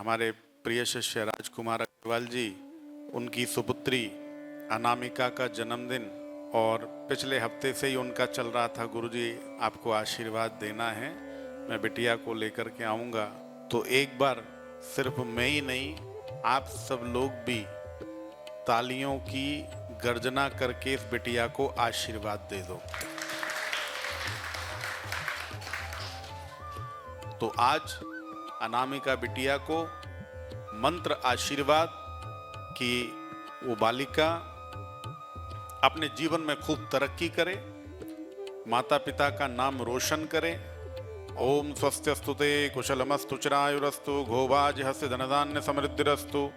हमारे प्रिय शिष्य राजकुमार अग्रवाल जी, उनकी सुपुत्री अनामिका का जन्मदिन और पिछले हफ्ते से ही उनका चल रहा था। गुरुजी आपको आशीर्वाद देना है, मैं बिटिया को लेकर के आऊँगा। तो एक बार सिर्फ मैं ही नहीं, आप सब लोग भी तालियों की गर्जना करके इस बिटिया को आशीर्वाद दे दो। तो आज अनामिका बिटिया को मंत्र आशीर्वाद कि वो बालिका अपने जीवन में खूब तरक्की करे, माता पिता का नाम रोशन करे। ओम स्वस्त्यस्तु ते कुशलमस्तु चिरायुरस्तु घोभाज हस्य धनधान्य समृद्धिरस्तु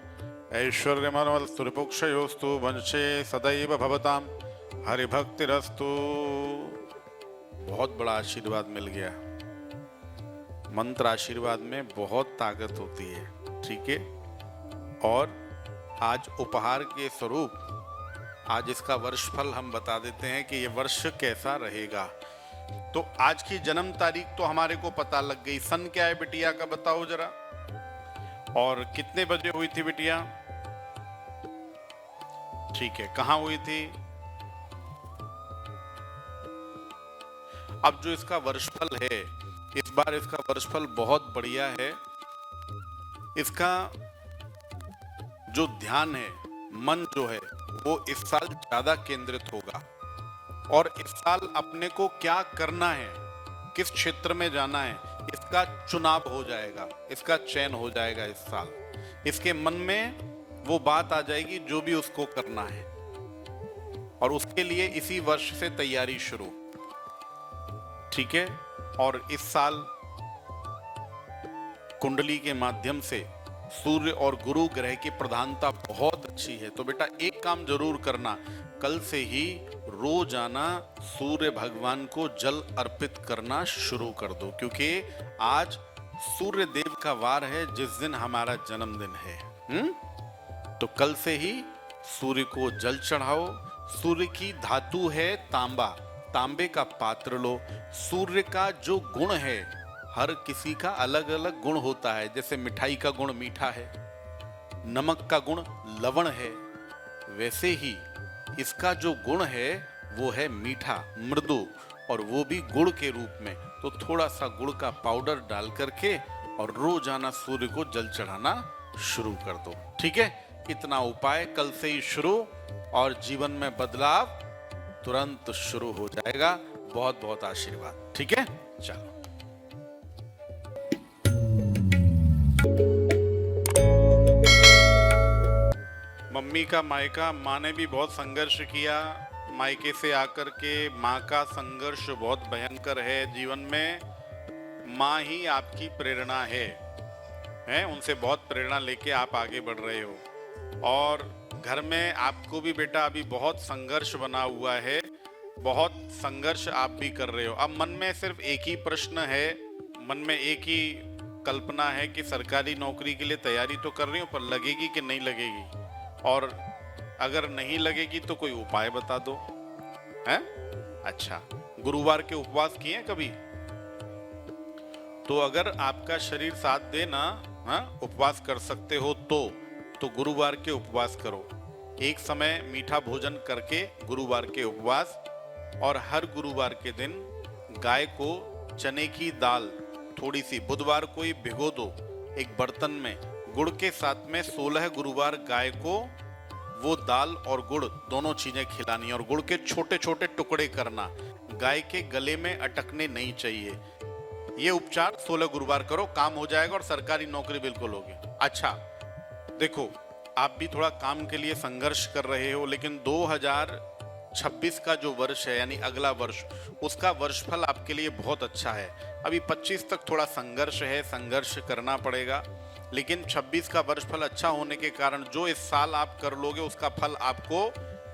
ऐश्वर्यमनवस्तु रिपुक्षयोस्तु वंशे सदैव भवताम हरिभक्तिरस्तु। बहुत बड़ा आशीर्वाद मिल गया। मंत्र आशीर्वाद में बहुत ताकत होती है, ठीक है। और आज उपहार के स्वरूप आज इसका वर्षफल हम बता देते हैं कि ये वर्ष कैसा रहेगा। तो आज की जन्म तारीख तो हमारे को पता लग गई। सन क्या है बिटिया का बताओ जरा, और कितने बजे हुई थी बिटिया? ठीक है, कहां हुई थी? अब जो इसका वर्षफल है, इस बार इसका वर्षफल बहुत बढ़िया है। इसका जो ध्यान है, मन जो है, वो इस साल ज्यादा केंद्रित होगा। और इस साल अपने को क्या करना है, किस क्षेत्र में जाना है, इसका चुनाव हो जाएगा, इसका चयन हो जाएगा। इस साल इसके मन में वो बात आ जाएगी जो भी उसको करना है, और उसके लिए इसी वर्ष से तैयारी शुरू, ठीक है। और इस साल कुंडली के माध्यम से सूर्य और गुरु ग्रह की प्रधानता बहुत अच्छी है। तो बेटा एक काम जरूर करना, कल से ही रोजाना सूर्य भगवान को जल अर्पित करना शुरू कर दो, क्योंकि आज सूर्य देव का वार है जिस दिन हमारा जन्मदिन है। तो कल से ही सूर्य को जल चढ़ाओ। सूर्य की धातु है तांबा, तांबे का पात्र लो। सूर्य का जो गुण है, हर किसी का अलग अलग गुण होता है। जैसे मिठाई का गुण मीठा है, नमक का गुण लवण है, वैसे ही इसका जो गुण है वो है मीठा, मृदु, और वो भी गुड़ के रूप में। तो थोड़ा सा गुड़ का पाउडर डाल करके और रोजाना सूर्य को जल चढ़ाना शुरू कर दो, ठीक है। इतना उपाय कल से ही शुरू, और जीवन में बदलाव तुरंत शुरू हो जाएगा। बहुत बहुत आशीर्वाद, ठीक है। चलो, मम्मी का मायका, माँ ने भी बहुत संघर्ष किया। मायके से आकर के माँ का संघर्ष बहुत भयंकर है जीवन में। माँ ही आपकी प्रेरणा है, उनसे बहुत प्रेरणा लेके आप आगे बढ़ रहे हो। और घर में आपको भी बेटा अभी बहुत संघर्ष बना हुआ है, बहुत संघर्ष आप भी कर रहे हो। अब मन में सिर्फ एक ही प्रश्न है, मन में एक ही कल्पना है कि सरकारी नौकरी के लिए तैयारी तो कर रही हूँ, पर लगेगी कि नहीं लगेगी, और अगर नहीं लगेगी तो कोई उपाय बता दो, हैं? अच्छा, गुरुवार के उपवास किए हैं कभी? तो अगर आपका शरीर साथ दे ना, उपवास कर सकते हो तो गुरुवार के उपवास करो। एक समय मीठा भोजन करके गुरुवार के उपवास, और हर गुरुवार के दिन गाय को चने की दाल थोड़ी सी बुधवार को ही भिगो दो एक बर्तन में, गुड़ के साथ में 16 गुरुवार गाय को वो दाल और गुड़ दोनों चीजें खिलानी, और गुड़ के छोटे छोटे टुकड़े करना, गाय के गले में अटकने नहीं चाहिए। ये उपचार 16 गुरुवार करो, काम हो जाएगा और सरकारी नौकरी बिल्कुल होगी। अच्छा देखो, आप भी थोड़ा काम के लिए संघर्ष कर रहे हो, लेकिन 2026 का जो वर्ष है, यानी अगला वर्ष, उसका वर्षफल आपके लिए बहुत अच्छा है। अभी 25 तक थोड़ा संघर्ष है, संघर्ष करना पड़ेगा, लेकिन 26 का वर्षफल अच्छा होने के कारण जो इस साल आप कर लोगे उसका फल आपको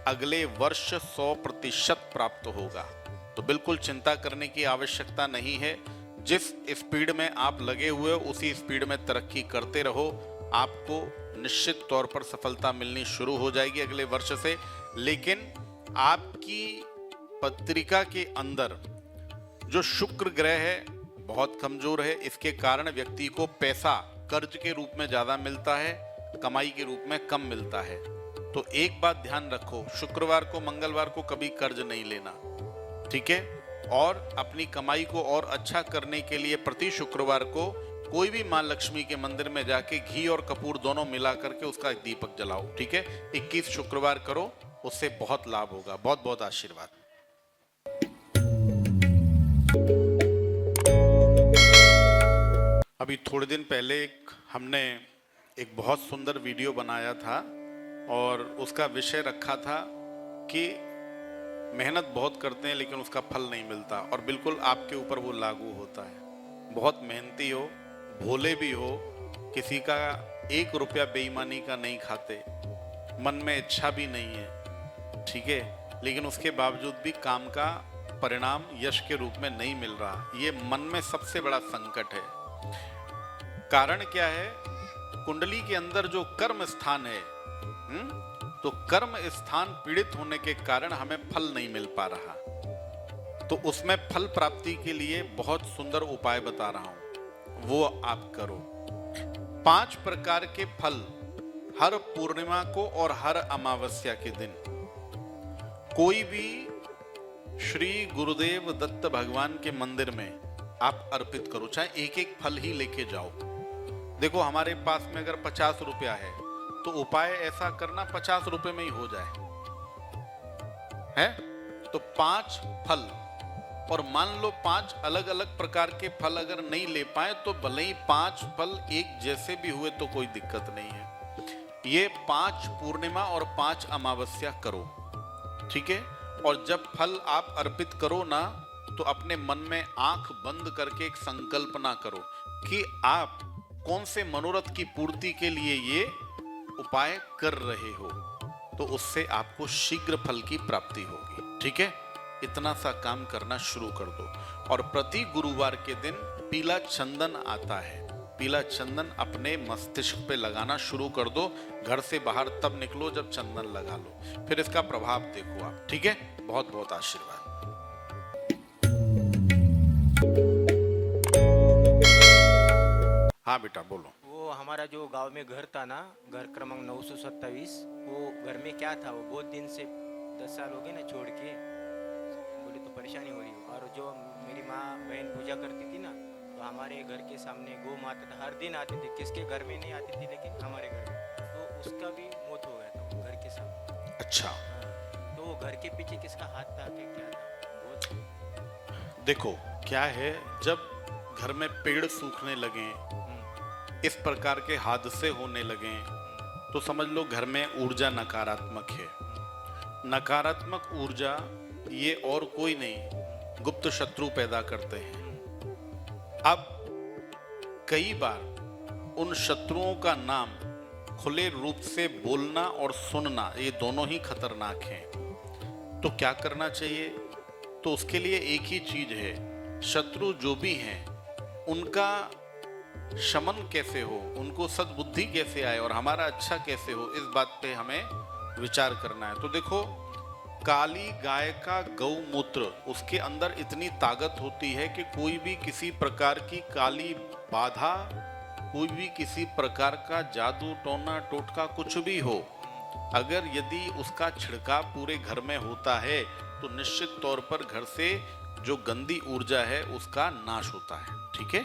अगले वर्ष 100% प्राप्त होगा। तो बिल्कुल चिंता करने की आवश्यकता नहीं है। जिस स्पीड में आप लगे हुए हो उसी स्पीड में तरक्की करते रहो, आपको निश्चित तौर पर सफलता मिलनी शुरू हो जाएगी अगले वर्ष से। लेकिन आपकी पत्रिका के अंदर जो शुक्र ग्रह है बहुत कमजोर है, इसके कारण व्यक्ति को पैसा कर्ज के रूप में ज्यादा मिलता है, कमाई के रूप में कम मिलता है। तो एक बात ध्यान रखो, शुक्रवार को मंगलवार को कभी कर्ज नहीं लेना, ठीक है। और अपनी कमाई को और अच्छा करने के लिए प्रति शुक्रवार को कोई भी मां लक्ष्मी के मंदिर में जाके घी और कपूर दोनों मिला करके उसका एक दीपक जलाओ, ठीक है। 21 शुक्रवार करो, उससे बहुत लाभ होगा। बहुत बहुत आशीर्वाद। अभी थोड़े दिन पहले हमने एक बहुत सुंदर वीडियो बनाया था और उसका विषय रखा था कि मेहनत बहुत करते हैं लेकिन उसका फल नहीं मिलता, और बिल्कुल आपके ऊपर वो लागू होता है। बहुत मेहनती हो, भोले भी हो, किसी का 1 रुपया बेईमानी का नहीं खाते, मन में इच्छा भी नहीं है, ठीक है, लेकिन उसके बावजूद भी काम का परिणाम यश के रूप में नहीं मिल रहा। ये मन में सबसे बड़ा संकट है। कारण क्या है? कुंडली के अंदर जो कर्म स्थान है, तो कर्म स्थान पीड़ित होने के कारण हमें फल नहीं मिल पा रहा। तो उसमें फल प्राप्ति के लिए बहुत सुंदर उपाय बता रहा हूं, वो आप करो। 5 प्रकार के फल हर पूर्णिमा को और हर अमावस्या के दिन कोई भी श्री गुरुदेव दत्त भगवान के मंदिर में आप अर्पित करो। चाहे एक एक फल ही लेके जाओ। देखो, हमारे पास में अगर 50 रुपया है तो उपाय ऐसा करना 50 रुपए में ही हो जाए, है? तो 5 फल, और मान लो 5 अलग अलग प्रकार के फल अगर नहीं ले पाए तो भले ही 5 फल एक जैसे भी हुए तो कोई दिक्कत नहीं है। ये 5 पूर्णिमा और 5 अमावस्या करो, ठीक है। और जब फल आप अर्पित करो ना, तो अपने मन में आंख बंद करके एक संकल्पना करो कि आप कौन से मनोरथ की पूर्ति के लिए ये उपाय कर रहे हो, तो उससे आपको शीघ्र फल की प्राप्ति होगी, ठीक है। इतना सा काम करना शुरू कर दो। और प्रति गुरुवार के दिन पीला चंदन आता है, पीला चंदन अपने मस्तिष्क पे लगाना शुरू कर दो। घर से बाहर तब निकलो जब चंदन लगा लो, फिर इसका प्रभाव देखो आप, ठीक है। बहुत बहुत आशीर्वाद। हाँ बेटा बोलो। वो हमारा जो गांव में घर था ना, घर क्रमांक 927, वो घर में क्या था, वो बहुत दिन से 10 साल हो गए ना छोड़ के, बोले तो परेशानी हो रही है। और जो मेरी माँ बहन पूजा करती थी ना, तो हमारे घर के सामने गौ माता था, हर दिन आती थी, किसके घर में नहीं आती थी लेकिन हमारे घर में, तो उसका भी मौत हो गया था घर के सामने। अच्छा, हाँ, तो वो घर के पीछे किसका हाथ था कि क्या था? बहुत देखो क्या है, जब घर में पेड़ सूखने लगे, इस प्रकार के हादसे होने लगे, तो समझ लो घर में ऊर्जा नकारात्मक है। नकारात्मक ऊर्जा ये और कोई नहीं, गुप्त शत्रु पैदा करते हैं। अब कई बार उन शत्रुओं का नाम खुले रूप से बोलना और सुनना, ये दोनों ही खतरनाक हैं। तो क्या करना चाहिए? तो उसके लिए एक ही चीज है, शत्रु जो भी हैं उनका शमन कैसे हो, उनको सद्बुद्धि कैसे आए और हमारा अच्छा कैसे हो, इस बात पे हमें विचार करना है। तो देखो, काली गाय का गौमूत्र, उसके अंदर इतनी ताकत होती है कि कोई भी किसी प्रकार की काली बाधा, कोई भी किसी प्रकार का जादू टोना टोटका कुछ भी हो, अगर यदि उसका छिड़काव पूरे घर में होता है तो निश्चित तौर पर घर से जो गंदी ऊर्जा है उसका नाश होता है, ठीक है,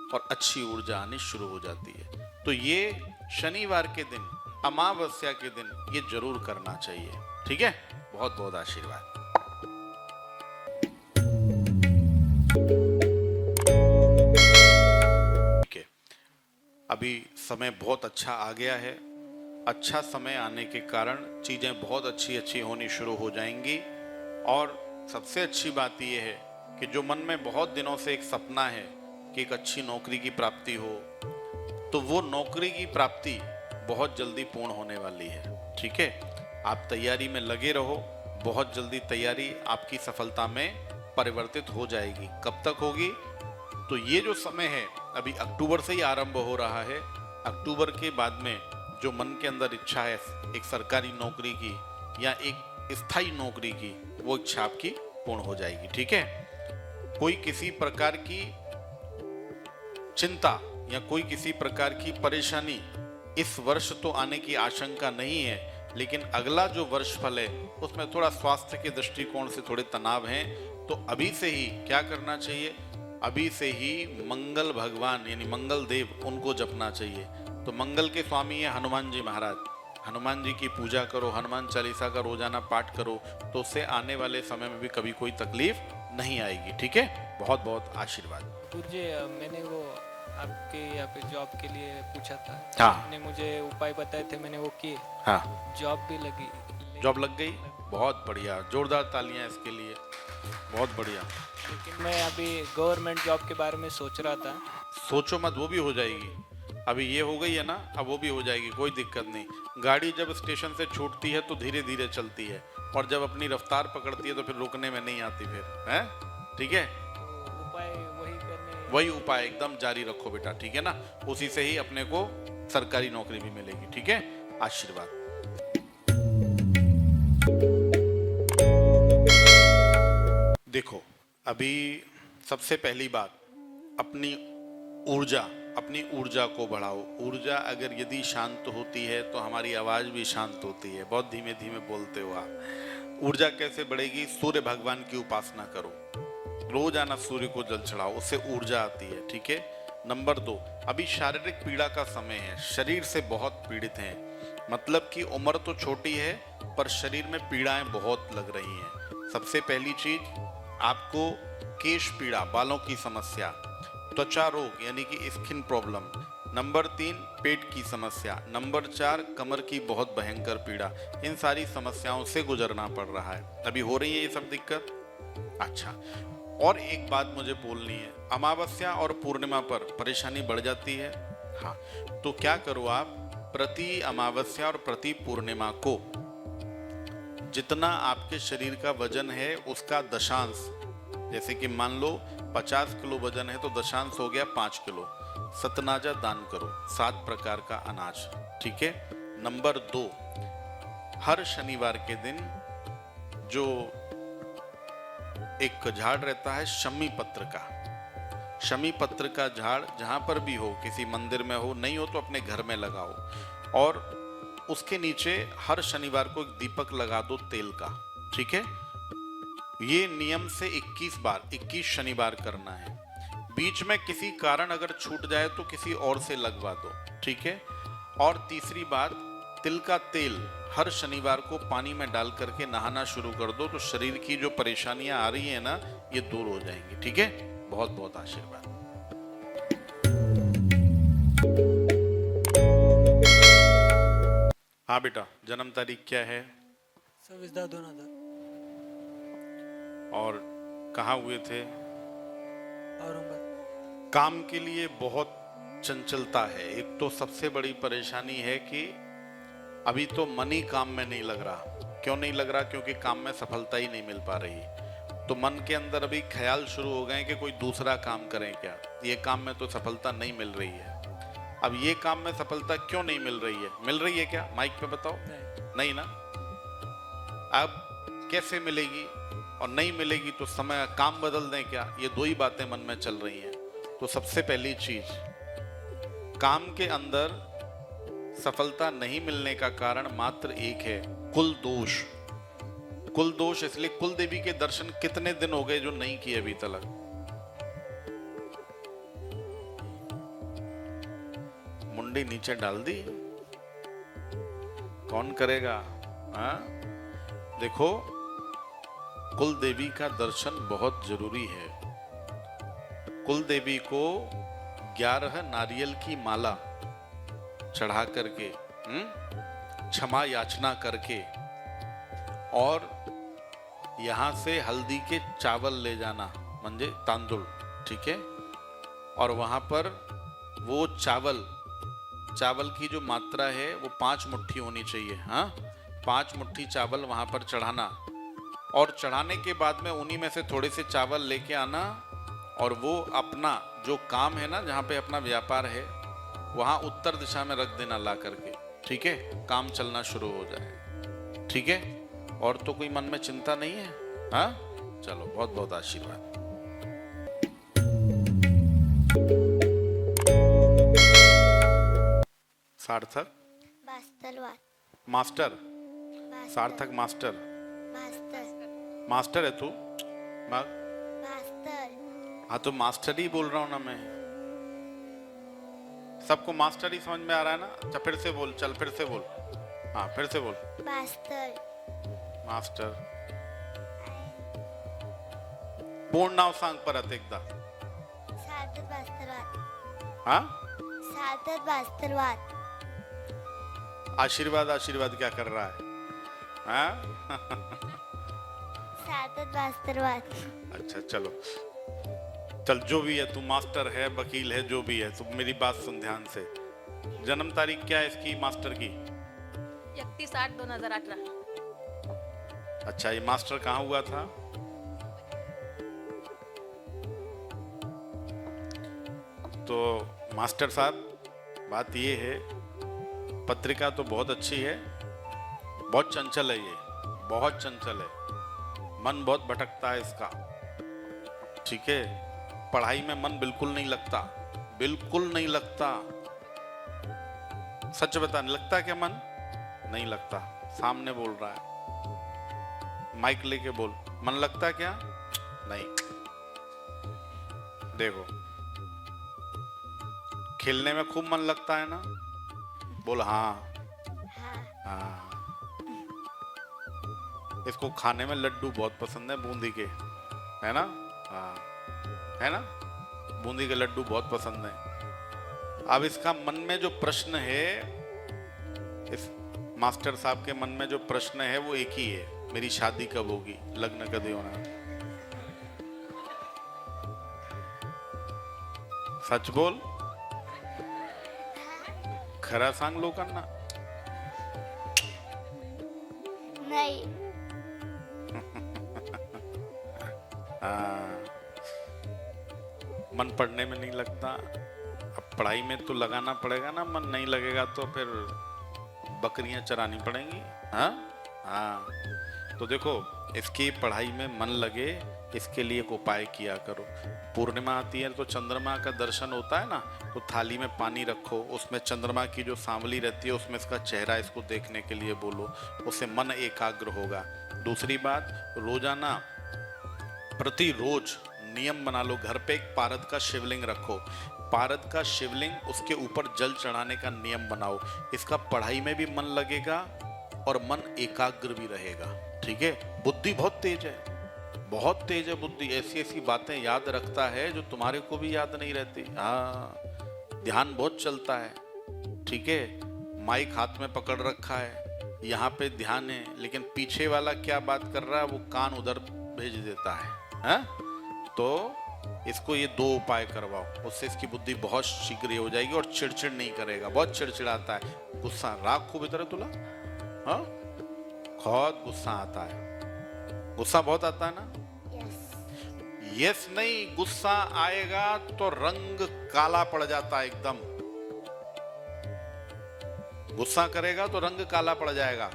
और अच्छी ऊर्जा आनी शुरू हो जाती है। तो ये शनिवार के दिन, अमावस्या के दिन ये जरूर करना चाहिए, ठीक है। बहुत बहुत आशीर्वाद। ठीक है, अभी समय बहुत अच्छा आ गया है। अच्छा समय आने के कारण चीजें बहुत अच्छी अच्छी होनी शुरू हो जाएंगी। और सबसे अच्छी बात यह है कि जो मन में बहुत दिनों से एक सपना है कि एक अच्छी नौकरी की प्राप्ति हो, तो वो नौकरी की प्राप्ति बहुत जल्दी पूर्ण होने वाली है, ठीक है। आप तैयारी में लगे रहो, बहुत जल्दी तैयारी आपकी सफलता में परिवर्तित हो जाएगी। कब तक होगी? तो ये जो समय है अभी अक्टूबर से ही आरंभ हो रहा है। अक्टूबर के बाद में जो मन के अंदर इच्छा है एक सरकारी नौकरी की या एक स्थायी नौकरी की, वो इच्छा आपकी पूर्ण हो जाएगी, ठीक है। कोई किसी प्रकार की चिंता या कोई किसी प्रकार की परेशानी इस वर्ष तो आने की आशंका नहीं है, लेकिन अगला जो वर्ष फल है उसमें थोड़ा स्वास्थ्य के दृष्टिकोण से थोड़े तनाव हैं। तो अभी से ही क्या करना चाहिए, अभी से ही मंगल भगवान यानी मंगल देव उनको जपना चाहिए। तो मंगल के स्वामी है हनुमान जी महाराज, हनुमान जी की पूजा करो, हनुमान चालीसा का रोजाना पाठ करो, तो उससे आने वाले समय में भी कभी कोई तकलीफ नहीं आएगी। ठीक है, बहुत बहुत आशीर्वाद। गुरुजी मैंने वो आपके यहाँ पे जॉब के लिए पूछा था। हाँ। आपने मुझे उपाय बताए थे, मैंने वो किए। हाँ, जॉब भी लगी। जॉब लग गई, बहुत बढ़िया, जोरदार तालियां इसके लिए, बहुत बढ़िया। लेकिन मैं अभी गवर्नमेंट जॉब के बारे में सोच रहा था। सोचो मत, वो भी हो जाएगी। अभी ये हो गई है ना, अब वो भी हो जाएगी, कोई दिक्कत नहीं। गाड़ी जब स्टेशन से छूटती है तो धीरे धीरे चलती है, और जब अपनी रफ्तार पकड़ती है तो फिर रुकने में नहीं आती फिर, है? ठीक है, तो उपाय वही उपाय एकदम जारी रखो बेटा, ठीक है ना? उसी से ही अपने को सरकारी नौकरी भी मिलेगी। ठीक है, आशीर्वाद। देखो, अभी सबसे पहली बात, अपनी ऊर्जा को बढ़ाओ। ऊर्जा अगर यदि शांत होती है तो हमारी आवाज भी शांत होती है। बहुत धीमे धीमे बोलते हो आप। ऊर्जा कैसे बढ़ेगी? सूर्य भगवान की उपासना करो, रोजाना सूर्य को जल चढ़ाओ, उससे ऊर्जा आती है। ठीक है। नंबर 2, अभी शारीरिक पीड़ा का समय है, शरीर से बहुत पीड़ित हैं, मतलब कि उम्र तो छोटी है पर शरीर में पीड़ाएं बहुत लग रही हैं। सबसे पहली चीज, आपको केश पीड़ा, बालों की समस्या, त्वचा रोग यानी कि स्किन प्रॉब्लम। नंबर 3, पेट की समस्या। नंबर 4, कमर की बहुत भयंकर पीड़ा। इन सारी समस्याओं से गुजरना पड़ रहा है। अभी हो रही है ये सब दिक्कत? अच्छा, और एक बात मुझे बोलनी है, अमावस्या और पूर्णिमा पर परेशानी बढ़ जाती है। हाँ, तो क्या करो आप, प्रति अमावस्या और प्रति पूर्णिमा को जितना आपके शरीर का वजन है उसका दशांश, जैसे कि मान लो 50 किलो वजन है तो दशांश हो गया 5 किलो, सतनाजा दान करो, 7 प्रकार का अनाज। ठीक है। नंबर 2, हर शनिवार के दिन जो एक झाड़ रहता है शमी पत्र का, शमी पत्र का झाड़ जहां पर भी हो, किसी मंदिर में हो, नहीं हो तो अपने घर में लगाओ, और उसके नीचे हर शनिवार को एक दीपक लगा दो तेल का। ठीक है। ये नियम से 21 शनिवार करना है। बीच में किसी कारण अगर छूट जाए तो किसी और से लगवा दो। ठीक है। और तीसरी बात, तिल का तेल हर शनिवार को पानी में डाल करके नहाना शुरू कर दो, तो शरीर की जो परेशानियां आ रही है ना, ये दूर हो जाएंगी। ठीक है। बहुत बहुत आशीर्वाद। हाँ बेटा, जन्म तारीख क्या है? 26/10/2000। और कहाँ हुए थे? औरंगाबाद। काम के लिए बहुत चंचलता है। एक तो सबसे बड़ी परेशानी है कि अभी तो मन ही काम में नहीं लग रहा। क्यों नहीं लग रहा? क्योंकि काम में सफलता ही नहीं मिल पा रही। तो मन के अंदर अभी ख्याल शुरू हो गए कि कोई दूसरा काम करें क्या, ये काम में तो सफलता नहीं मिल रही है। अब ये काम में सफलता क्यों नहीं मिल रही है? मिल रही है क्या? माइक पे बताओ। नहीं ना। अब कैसे मिलेगी? और नहीं मिलेगी तो समय, काम बदल दें क्या? ये 2 ही बातें मन में चल रही हैं। तो सबसे पहली चीज, काम के अंदर सफलता नहीं मिलने का कारण मात्र एक है, कुल दोष। कुल दोष इसलिए, कुल देवी के दर्शन कितने दिन हो गए जो नहीं किए अभी तक? मुंडी नीचे डाल दी, कौन करेगा? हाँ, देखो, कुल देवी का दर्शन बहुत जरूरी है। कुल देवी को 11 नारियल की माला चढ़ा करके, क्षमा याचना करके, और यहां से हल्दी के चावल ले जाना, म्हणजे तांदुल। ठीक है। और वहां पर वो चावल की जो मात्रा है वो 5 मुट्ठी होनी चाहिए। हाँ, 5 मुट्ठी चावल वहां पर चढ़ाना, और चढ़ाने के बाद में उन्हीं में से थोड़े से चावल लेके आना, और वो अपना जो काम है ना, जहाँ पे अपना व्यापार है, वहाँ उत्तर दिशा में रख देना ला करके। ठीक है। काम चलना शुरू हो जाए। ठीक है। और तो कोई मन में चिंता नहीं है? हाँ, चलो, बहुत बहुत आशीर्वाद। सार्थक वास्तलवाद मास्टर, वास्तल सार्थक मास्टर, वास्तल मास्टर है तू? मग वास्तल हाँ तो मास्टर ही बोल रहा हूँ ना मैं। सबको मास्टर ही समझ में आ रहा है ना? अच्छा फिर से बोल, चल फिर से बोल, हाँ फिर से बोल। वास्तल मास्टर पूर्ण नाव सांग परत एकदा। सार्थक वास्तलवाद हाँ सार्थक वास्तलवाद आशीर्वाद, आशीर्वाद क्या कर रहा है? हाँ सार्थक वास्तलवाद अच्छा चलो, चल जो भी है, तू मास्टर है, वकील है, जो भी है, तो मेरी बात सुन ध्यान से। जन्म तारीख क्या है इसकी मास्टर की? 31/8/2018। अच्छा ये मास्टर कहाँ हुआ था? तो मास्टर साहब बात ये है, पत्रिका तो बहुत अच्छी है, बहुत चंचल है ये, बहुत चंचल है, मन बहुत भटकता है इसका, ठीक है? पढ़ाई में मन बिल्कुल नहीं लगता, बिल्कुल नहीं लगता। सच बता, नहीं लगता क्या मन? नहीं लगता। सामने बोल रहा है, माइक लेके बोल, मन लगता क्या? नहीं। देखो खेलने में खूब मन लगता है ना? बोल हाँ। हाँ हाँ। इसको खाने में लड्डू बहुत पसंद है, बूंदी के, है ना? हाँ है ना, बूंदी के लड्डू बहुत पसंद है। अब इसका मन में जो प्रश्न है, इस मास्टर साहब के मन में जो प्रश्न है वो एक ही है, मेरी शादी कब होगी, लग्न कदे होना। सच बोल, खरा सांग लोकांना। नहीं हाँ, मन पढ़ने में नहीं लगता, अब पढ़ाई में तो लगाना पड़ेगा ना, मन नहीं लगेगा तो फिर बकरियां चरानी पड़ेंगी। हाँ हाँ, तो देखो इसकी पढ़ाई में मन लगे, इसके लिए एक उपाय किया करो। पूर्णिमा आती है तो चंद्रमा का दर्शन होता है ना, तो थाली में पानी रखो, उसमें चंद्रमा की जो सांवली रहती है उसमें इसका चेहरा, इसको देखने के लिए बोलो, उससे मन एकाग्र होगा। दूसरी बात, रोजाना प्रतिरोज नियम बना लो, घर पे एक पारद का शिवलिंग रखो, पारद का शिवलिंग, उसके ऊपर जल चढ़ाने का नियम बनाओ। इसका पढ़ाई में भी मन लगेगा और मन एकाग्र भी रहेगा, ठीक है? बुद्धि बहुत तेज है, बहुत तेज है बुद्धि, ऐसी ऐसी बातें याद रखता है जो तुम्हारे को भी याद नहीं रहती। हाँ, ध्यान बहुत चलता है, ठीक है? माइक हाथ में पकड़ रखा है, यहाँ पे ध्यान है, लेकिन पीछे वाला क्या बात कर रहा है वो कान उधर भेज देता है। हाँ? तो इसको ये दो उपाय करवाओ, उससे इसकी बुद्धि बहुत शीघ्र हो जाएगी और चिड़चिड़ नहीं करेगा। बहुत चिड़चिड़ाता है, गुस्सा, राग खूब इधर है तुला। हाँ, बहुत गुस्सा आता है, गुस्सा बहुत आता है ना? यस यस नहीं, गुस्सा आएगा तो रंग काला पड़ जाता है एकदम। गुस्सा करेगा तो रंग काला पड़ जाएगा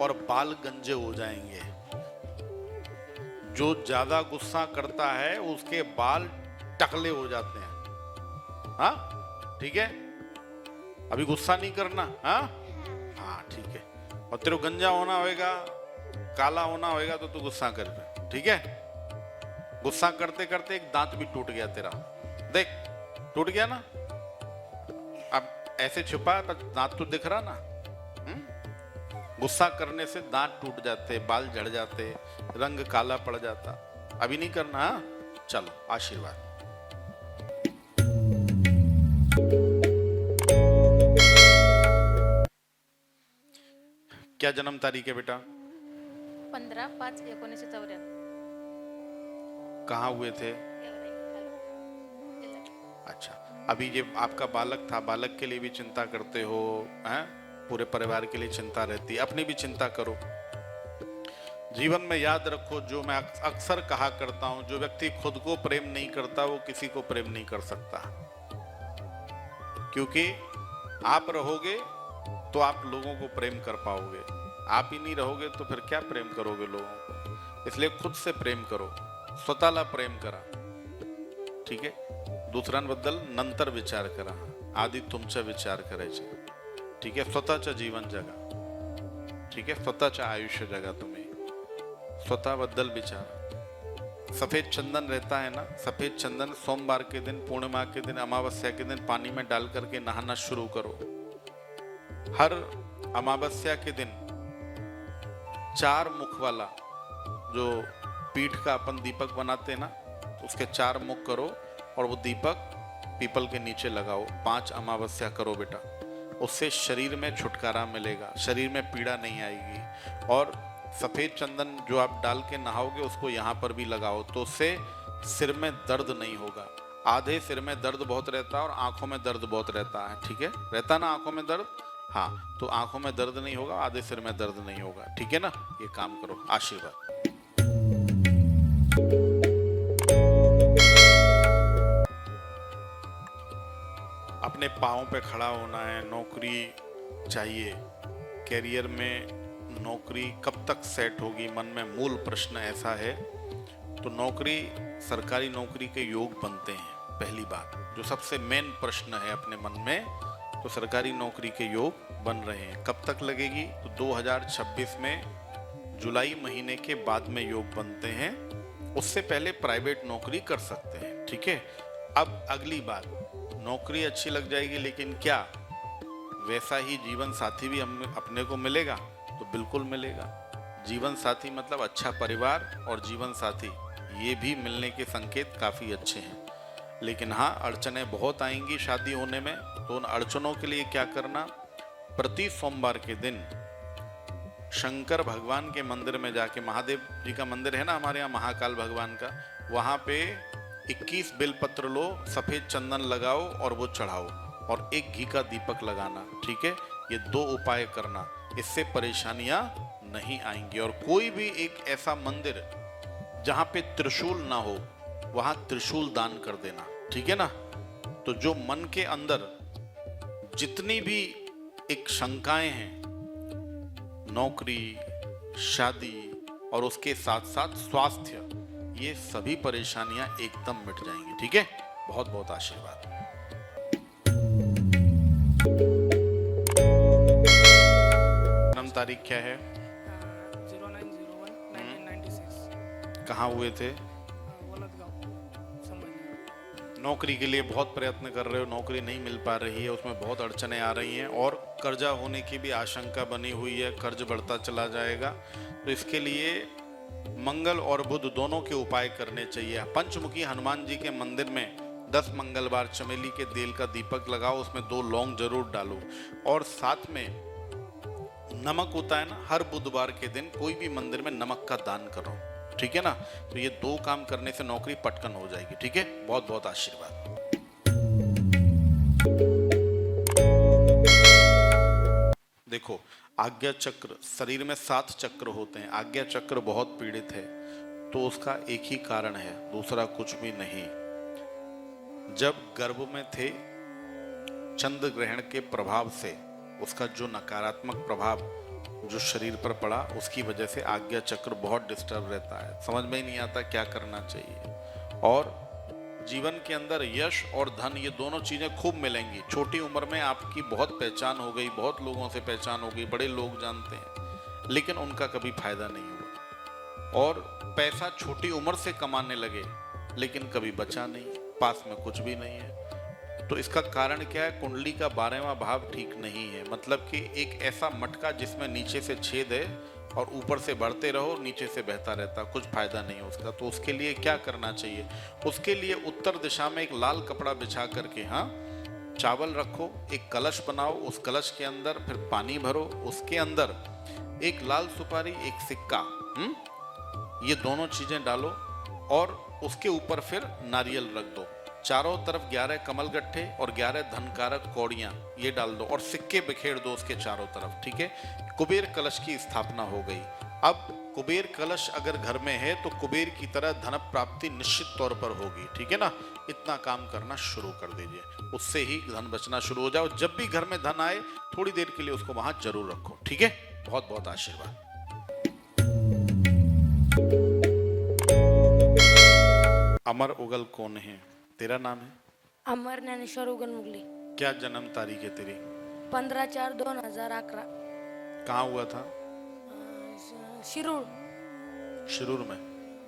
और बाल गंजे हो जाएंगे। जो ज्यादा गुस्सा करता है उसके बाल टकले हो जाते हैं। हाँ ठीक है, अभी गुस्सा नहीं करना। हाँ हाँ ठीक है, और तेरे को गंजा होना होएगा, काला होना होएगा तो तू गुस्सा कर दे, ठीक है? गुस्सा करते करते एक दांत भी टूट गया तेरा, देख टूट गया ना। अब ऐसे छुपा तो दांत तो दिख रहा ना। गुस्सा करने से दांत टूट जाते, बाल झड़ जाते, रंग काला पड़ जाता। अभी नहीं करना। हाँ चलो, आशीर्वाद। क्या जन्म तारीख है बेटा? 15/5/1994। कहाँ हुए थे? अच्छा, अभी ये आपका बालक था, बालक के लिए भी चिंता करते हो, हैं? पूरे परिवार के लिए चिंता रहती है, अपनी भी चिंता करो। जीवन में याद रखो, जो मैं अक्सर कहा करता हूं, जो व्यक्ति खुद को प्रेम नहीं करता वो किसी को प्रेम नहीं कर सकता। क्योंकि आप रहोगे तो आप लोगों को प्रेम कर पाओगे, आप ही नहीं रहोगे तो फिर क्या प्रेम करोगे लोगों को? इसलिए खुद से प्रेम करो, स्वतःला प्रेम करा, ठीक आहे? दुसऱ्यांबद्दल नंतर विचार करा, आधी तुमचा विचार करायचे, ठीक आहे, स्वतःचं जीवन जगा, ठीक आहे, स्वतःचं आयुष्य जगा, तुम्ही स्वतःबद्दल विचार। सफेद चंदन रहता है ना, सफेद चंदन सोमवार के दिन, पूर्णिमा के दिन, अमावस्या के दिन पानी में डाल करके नहाना शुरू करो। हर अमावस्या के दिन 4 मुख वाला जो पीठ का अपन दीपक बनाते हैं ना, उसके 4 मुख करो और वो दीपक पीपल के नीचे लगाओ। 5 अमावस्या करो बेटा, उससे शरीर में छुटकारा मिलेगा, शरीर में पीड़ा नहीं आएगी। और सफेद चंदन जो आप डाल के नहाओगे उसको यहाँ पर भी लगाओ, तो उससे सिर में दर्द नहीं होगा। आधे सिर में दर्द बहुत रहता है और आंखों में दर्द बहुत रहता है, ठीक है, रहता ना आंखों में दर्द, हाँ, तो आंखों में दर्द नहीं होगा, आधे सिर में दर्द नहीं होगा, ठीक है ना। ये काम करो, आशीर्वाद। अपने पाँव पे खड़ा होना है, नौकरी चाहिए, कैरियर में नौकरी कब तक सेट होगी, मन में मूल प्रश्न ऐसा है। तो नौकरी, सरकारी नौकरी के योग बनते हैं, पहली बात जो सबसे मेन प्रश्न है अपने मन में, तो सरकारी नौकरी के योग बन रहे हैं। कब तक लगेगी, तो 2026 में जुलाई महीने के बाद में योग बनते हैं, उससे पहले प्राइवेट नौकरी कर सकते हैं, ठीक है। अब अगली बात, नौकरी अच्छी लग जाएगी, लेकिन क्या वैसा ही जीवन साथी भी हम अपने को मिलेगा, तो बिल्कुल मिलेगा। जीवन साथी मतलब अच्छा परिवार और जीवन साथी, ये भी मिलने के संकेत काफ़ी अच्छे हैं। लेकिन हाँ, अड़चनें बहुत आएंगी शादी होने में, तो उन अड़चनों के लिए क्या करना, प्रति सोमवार के दिन शंकर भगवान के मंदिर में जाके, महादेव जी का मंदिर है ना हमारे यहाँ, महाकाल भगवान का, वहाँ पे 21 बेलपत्र लो, सफ़ेद चंदन लगाओ और वो चढ़ाओ, और 1 घी का दीपक लगाना, ठीक है। ये 2 उपाय करना, इससे परेशानियां नहीं आएंगी। और कोई भी एक ऐसा मंदिर जहां पे त्रिशूल ना हो, वहां त्रिशूल दान कर देना, ठीक है ना। तो जो मन के अंदर जितनी भी एक शंकाएं हैं, नौकरी, शादी और उसके साथ साथ स्वास्थ्य, ये सभी परेशानियां एकदम मिट जाएंगी, ठीक है। बहुत बहुत आशीर्वाद। जन्म तारीख क्या है, 09/01/1996, कहाँ हुए थे, वलदगांव, समझ। नौकरी के लिए बहुत प्रयत्न कर रहे हो, नौकरी नहीं मिल पा रही है, उसमें बहुत अड़चनें आ रही हैं और कर्जा होने की भी आशंका बनी हुई है, कर्ज बढ़ता चला जाएगा। तो इसके लिए मंगल और बुध दोनों के उपाय करने चाहिए। पंचमुखी हनुमान जी के मंदिर में 10 मंगलवार चमेली के तेल का दीपक लगाओ, उसमें 2 लौंग जरूर डालो, और साथ में नमक होता है ना, हर बुधवार के दिन कोई भी मंदिर में नमक का दान करो, ठीक है ना। तो ये 2 काम करने से नौकरी पटकन हो जाएगी, ठीक है। बहुत बहुत आशीर्वाद। देखो, आज्ञा चक्र, शरीर में 7 चक्र होते हैं, आज्ञा चक्र बहुत पीड़ित है, तो उसका एक ही कारण है, दूसरा कुछ भी नहीं। जब गर्भ में थे, चंद्र ग्रहण के प्रभाव से उसका जो नकारात्मक प्रभाव जो शरीर पर पड़ा, उसकी वजह से आज्ञा चक्र बहुत डिस्टर्ब रहता है, समझ में ही नहीं आता क्या करना चाहिए। और जीवन के अंदर यश और धन, ये दोनों चीजें खूब मिलेंगी। छोटी उम्र में आपकी बहुत पहचान हो गई, बहुत लोगों से पहचान हो गई, बड़े लोग जानते हैं, लेकिन उनका कभी फायदा नहीं हुआ। और पैसा छोटी उम्र से कमाने लगे, लेकिन कभी बचा नहीं, पास में कुछ भी नहीं है। तो इसका कारण क्या है, कुंडली का 12वां भाव ठीक नहीं है, मतलब कि एक ऐसा मटका जिसमें नीचे से छेद है और ऊपर से बढ़ते रहो, नीचे से बहता रहता, कुछ फायदा नहीं है उसका। तो उसके लिए क्या करना चाहिए, उसके लिए उत्तर दिशा में एक लाल कपड़ा बिछा करके, हाँ, चावल रखो, एक कलश बनाओ, उस कलश के अंदर फिर पानी भरो, उसके अंदर एक लाल सुपारी, एक सिक्का, ये दोनों चीजें डालो, और उसके ऊपर फिर नारियल रख दो। चारों तरफ 11 कमल गट्ठे और 11 धनकारक कौड़ियां ये डाल दो, और सिक्के बिखेर दो उसके चारों तरफ, ठीक है। कुबेर कलश की स्थापना हो गई। अब कुबेर कलश अगर घर में है तो कुबेर की तरह धन प्राप्ति निश्चित तौर पर होगी, ठीक है ना। इतना काम करना शुरू कर दीजिए, उससे ही धन बचना शुरू हो जाओ। जब भी घर में धन आए, थोड़ी देर के लिए उसको वहां जरूर रखो, ठीक है। बहुत बहुत आशीर्वाद। अमर उगल कौन है, तेरा नाम है? अमर ज्ञानेश्वर उगन मुगली। क्या जन्म तारीख है तेरी? 15/4/2011 कहाँ हुआ था? शिरूर, शिरूर में।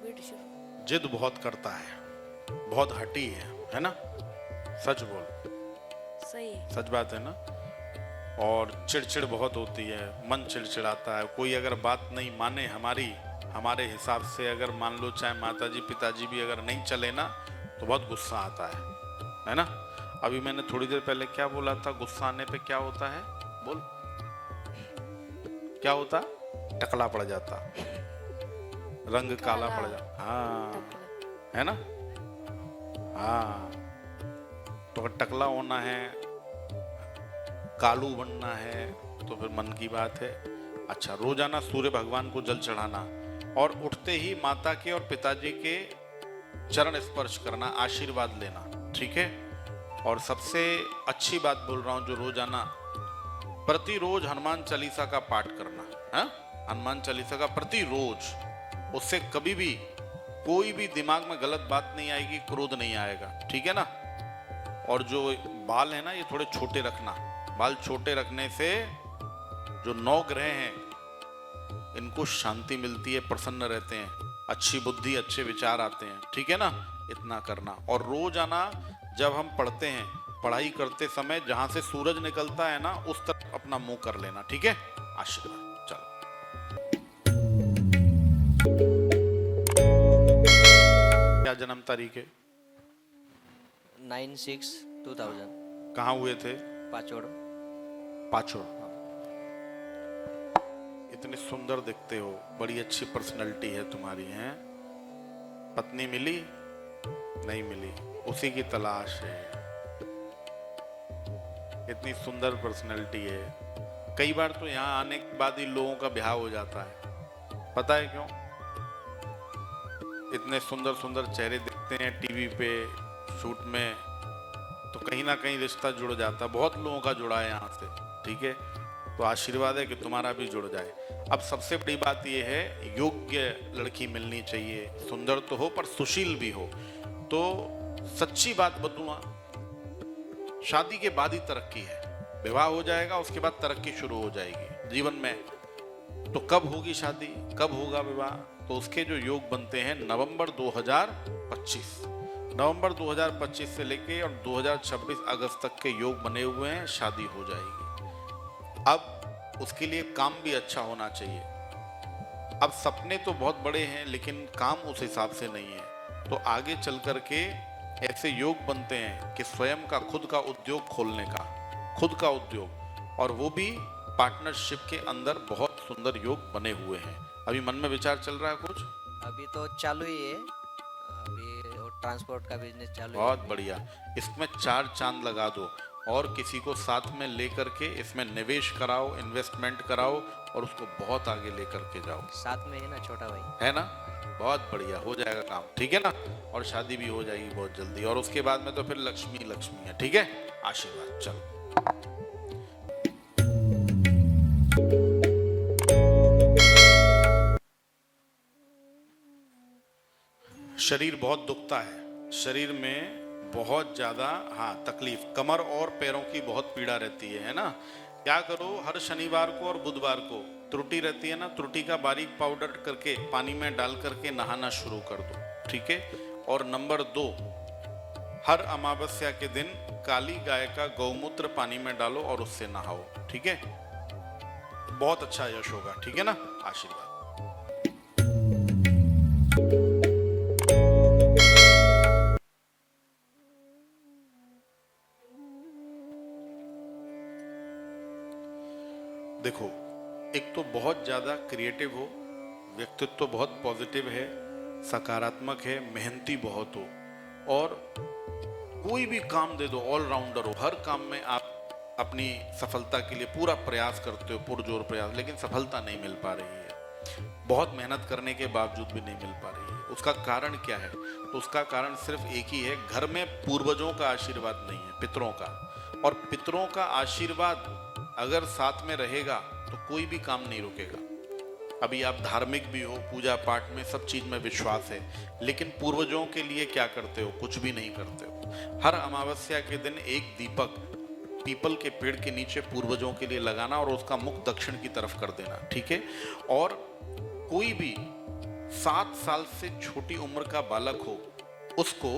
बीट शिरूर। जिद बहुत करता है, बहुत हठी है ना? सच बोल, सही है। सच बात है ना? और चिड़चिड़ बहुत होती है, मन चिड़चिड़ाता है। कोई अगर बात नहीं माने हमारे हिसाब से, अगर मान लो चाहे माताजी पिताजी भी अगर नहीं चले ना, तो बहुत गुस्सा आता है ना? अभी मैंने थोड़ी देर पहले क्या बोला था? गुस्सा आने पे क्या होता है? बोल, क्या होता? टकला पड़ जाता, रंग काला पड़ जाता। हाँ, है ना? हाँ, तो अगर टकला होना है, कालू बनना है, तो फिर मन की बात है। अच्छा, रोजाना सूर्य भगवान को जल चढ़ाना और उठते ही माता के और पिताजी के चरण स्पर्श करना, आशीर्वाद लेना, ठीक है? और सबसे अच्छी बात बोल रहा हूं, जो रोजाना प्रतिरोज हनुमान चालीसा का पाठ करना, हाँ? हनुमान चालीसा का प्रतिरोज, उससे कभी भी कोई भी दिमाग में गलत बात नहीं आएगी, क्रोध नहीं आएगा, ठीक है ना? और जो बाल है ना, ये थोड़े छोटे रखना। बाल छोटे रखने से जो 9 ग्रह हैं, इनको शांति मिलती है, प्रसन्न रहते हैं, अच्छी बुद्धि, अच्छे विचार आते हैं, ठीक है ना? इतना करना। और रोजाना जब हम पढ़ते हैं, पढ़ाई करते समय जहां से सूरज निकलता है ना, उस तरफ अपना मुंह कर लेना, ठीक है? आशीर्वाद। चलो, क्या जन्म तारीख है? 9/6/2000 कहाँ हुए थे? पाचोड़। पाचोड़। इतने सुंदर दिखते हो, बड़ी अच्छी पर्सनैलिटी है तुम्हारी, हैं? पत्नी मिली? नहीं मिली, उसी की तलाश है। इतनी सुंदर पर्सनैलिटी है। कई बार तो यहाँ आने के बाद ही लोगों का ब्याह हो जाता है, पता है क्यों? इतने सुंदर सुंदर चेहरे दिखते हैं टीवी पे, शूट में, तो कहीं ना कहीं रिश्ता जुड़ जाता है। बहुत लोगों का जुड़ा है यहाँ से, ठीक है? तो आशीर्वाद है कि तुम्हारा भी जुड़ जाए। अब सबसे बड़ी बात यह है, योग्य लड़की मिलनी चाहिए, सुंदर तो हो पर सुशील भी हो। तो सच्ची बात बताऊं, शादी के बाद ही तरक्की है। विवाह हो जाएगा, उसके बाद तरक्की शुरू हो जाएगी जीवन में। तो कब होगी शादी, कब होगा विवाह? तो उसके जो योग बनते हैं, नवंबर 2025 से लेके और 2026 अगस्त तक के योग बने हुए हैं, शादी हो जाएगी। अब उसके लिए काम भी अच्छा होना चाहिए। अब सपने तो बहुत बड़े हैं, लेकिन काम उस हिसाब से नहीं है। तो आगे चल करके ऐसे योग बनते हैं कि स्वयं का खुद का उद्योग खोलने का, खुद का उद्योग, और वो भी पार्टनरशिप के अंदर बहुत सुंदर योग बने हुए हैं। अभी मन में विचार चल रहा है कुछ? अभी तो चालू ही है, अभी वो ट्रांसपोर्ट का बिजनेस चालू है। बहुत बढ़िया, इसमें 4 चांद लगा दो और किसी को साथ में लेकर के इसमें निवेश कराओ, इन्वेस्टमेंट कराओ और उसको बहुत आगे लेकर के जाओ। साथ में है ना छोटा भाई, है ना? बहुत बढ़िया, हो जाएगा काम, ठीक है ना? और शादी भी हो जाएगी बहुत जल्दी, और उसके बाद में तो फिर लक्ष्मी लक्ष्मी है, ठीक है? आशीर्वाद। चलो, शरीर बहुत दुखता है, शरीर में बहुत ज्यादा, हाँ, तकलीफ, कमर और पैरों की बहुत पीड़ा रहती है ना? क्या करो, हर शनिवार को और बुधवार को त्रुटि रहती है ना, त्रुटि का बारीक पाउडर करके पानी में डाल करके नहाना शुरू कर दो, ठीक है? और नंबर 2, हर अमावस्या के दिन काली गाय का गौमूत्र पानी में डालो और उससे नहाओ, ठीक है? बहुत अच्छा यश होगा, ठीक है ना? आशीर्वाद। देखो, एक तो बहुत ज्यादा क्रिएटिव हो, व्यक्तित्व तो बहुत पॉजिटिव है, सकारात्मक है, मेहनती बहुत हो, और कोई भी काम दे दो, ऑलराउंडर हो, हर काम में आप अपनी सफलता के लिए पूरा प्रयास करते हो, पुरजोर प्रयास, लेकिन सफलता नहीं मिल पा रही है। बहुत मेहनत करने के बावजूद भी नहीं मिल पा रही है। उसका कारण क्या है? तो उसका कारण सिर्फ एक ही है, घर में पूर्वजों का आशीर्वाद नहीं है, पितरों का। और पितरों का आशीर्वाद अगर साथ में रहेगा तो कोई भी काम नहीं रुकेगा। अभी आप धार्मिक भी हो, पूजा पाठ में सब चीज में विश्वास है, लेकिन पूर्वजों के लिए क्या करते हो? कुछ भी नहीं करते हो। हर अमावस्या के दिन एक दीपक पीपल के पेड़ के नीचे पूर्वजों के लिए लगाना और उसका मुख दक्षिण की तरफ कर देना, ठीक है। और कोई भी 7 साल से छोटी उम्र का बालक हो, उसको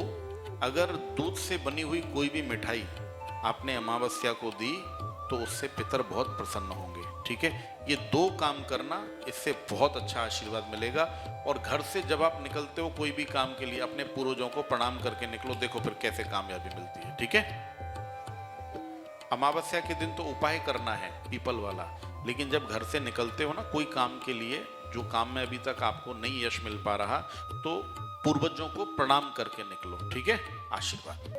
अगर दूध से बनी हुई कोई भी मिठाई आपने अमावस्या को दी तो उससे पितर बहुत प्रसन्न होंगे, ठीक है। ये 2 काम करना, इससे बहुत अच्छा आशीर्वाद मिलेगा। और घर से जब आप निकलते हो कोई भी काम के लिए, अपने पूर्वजों को प्रणाम करके निकलो, देखो फिर कैसे कामयाबी मिलती है, ठीक है। अमावस्या के दिन तो उपाय करना है पीपल वाला, लेकिन जब घर से निकलते हो ना कोई काम के लिए, जो काम में अभी तक आपको नहीं यश मिल पा रहा, तो पूर्वजों को प्रणाम करके निकलो, ठीक है। आशीर्वाद।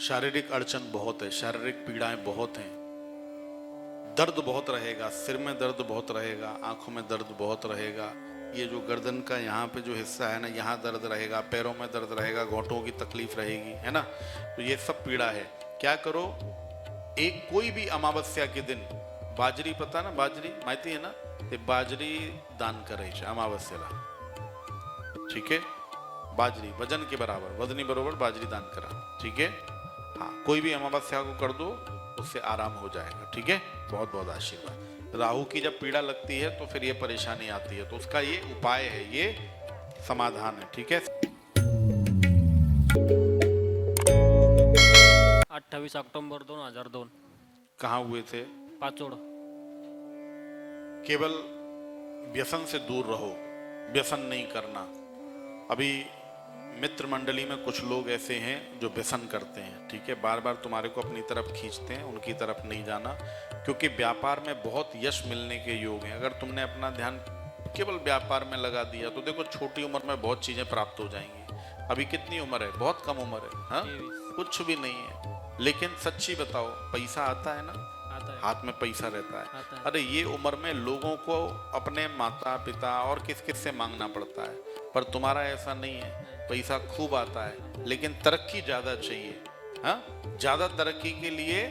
शारीरिक अड़चन बहुत है, शारीरिक पीड़ाएं बहुत हैं, दर्द बहुत रहेगा, सिर में दर्द बहुत रहेगा, आंखों में दर्द बहुत रहेगा, ये जो गर्दन का यहाँ पे जो हिस्सा है ना, यहाँ दर्द रहेगा, पैरों में दर्द रहेगा, घोंटों की तकलीफ रहेगी, है ना। तो ये सब पीड़ा है। क्या करो, एक कोई भी अमावस्या के दिन बाजरी, पता ना बाजरी माहिती है ना, ते बाजरी दान करे अमावस्याला, ठीक है। बाजरी वजन के बराबर, वजनी बराबर बाजरी दान करा, ठीक है। हाँ, कोई भी अमावस्या को कर दो, उससे आराम हो जाएगा, ठीक है। बहुत बहुत आशीर्वाद। राहु की जब पीड़ा लगती है तो फिर ये परेशानी आती है, तो उसका ये उपाय है, ये समाधान है, ठीक है। 28 ऑक्टोबर 2002 कहाँ हुए थे? पाचोड़। केवल व्यसन से दूर रहो, व्यसन नहीं करना। अभी मित्र मंडली में कुछ लोग ऐसे हैं जो व्यसन करते हैं, ठीक है। बार बार तुम्हारे को अपनी तरफ खींचते हैं, उनकी तरफ नहीं जाना, क्योंकि व्यापार में बहुत यश मिलने के योग हैं। अगर तुमने अपना ध्यान केवल व्यापार में लगा दिया तो देखो छोटी उम्र में बहुत चीजें प्राप्त हो जाएंगी। अभी कितनी उम्र है? बहुत कम उम्र है, हाँ, कुछ भी नहीं है। लेकिन सच्ची बताओ, पैसा आता है ना, आता है, हाथ में पैसा रहता है। आता है। अरे ये उम्र में लोगों को अपने माता पिता और किस किस से मांगना पड़ता है, पर तुम्हारा ऐसा नहीं है, पैसा खूब आता है, लेकिन तरक्की ज्यादा चाहिए। हाँ, ज्यादा तरक्की के लिए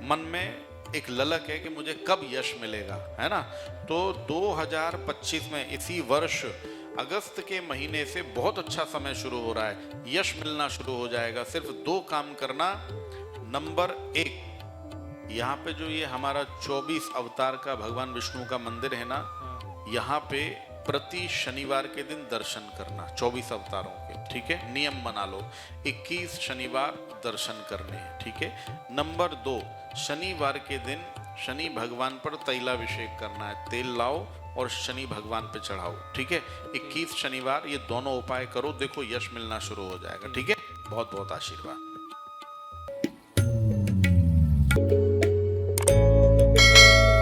मन में एक ललक है कि मुझे कब यश मिलेगा, है ना। तो 2025 में इसी वर्ष अगस्त के महीने से बहुत अच्छा समय शुरू हो रहा है, यश मिलना शुरू हो जाएगा। सिर्फ 2 काम करना। नंबर 1, यहाँ पे जो ये हमारा 24 अवतार का भगवान विष्णु का मंदिर है ना, यहाँ पे प्रति शनिवार के दिन दर्शन करना, 24 अवतारों के, ठीक है। नियम बना लो, 21 शनिवार दर्शन करने हैं, ठीक है। नंबर 2, शनिवार के दिन शनि भगवान पर तैलाभिषेक करना है, तेल लाओ और शनि भगवान पे चढ़ाओ, ठीक है। 21 शनिवार ये दोनों उपाय करो, देखो यश मिलना शुरू हो जाएगा, ठीक है। बहुत बहुत आशीर्वाद।